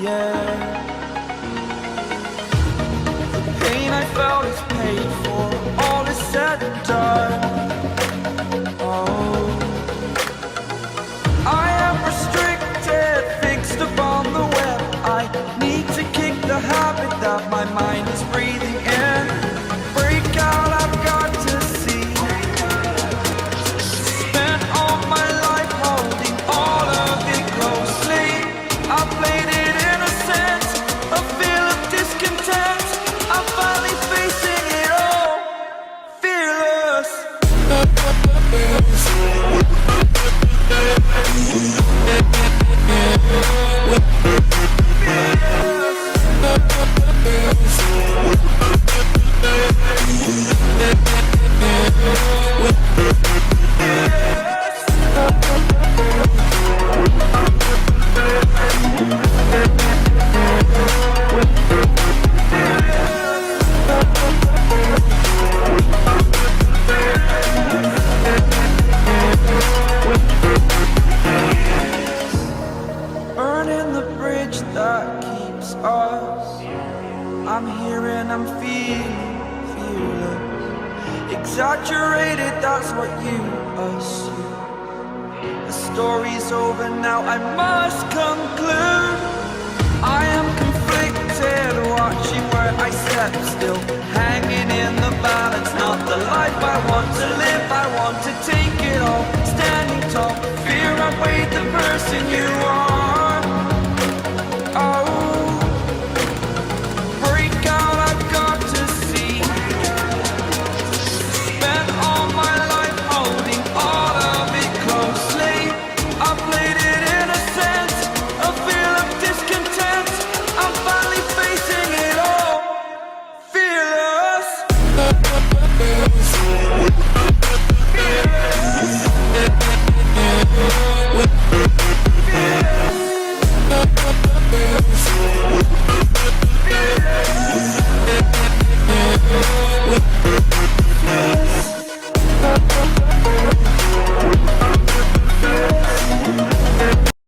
yeah. The pain I felt is paid for, all is said and done. Oh, I am restricted, fixed upon the web. I need to kick the habit that my mind is breathing in. Break out, I've got to see. Spent all my life holding all of it closely. I played it innocent, a feel of discontent. I'm finally facing it all, fearless. Burning the bridge that keeps us. I'm here and I'm feeling fearless. Exaggerated, that's what you assume. The story's over now, I must conclude. I am conflicted, watching where I step still.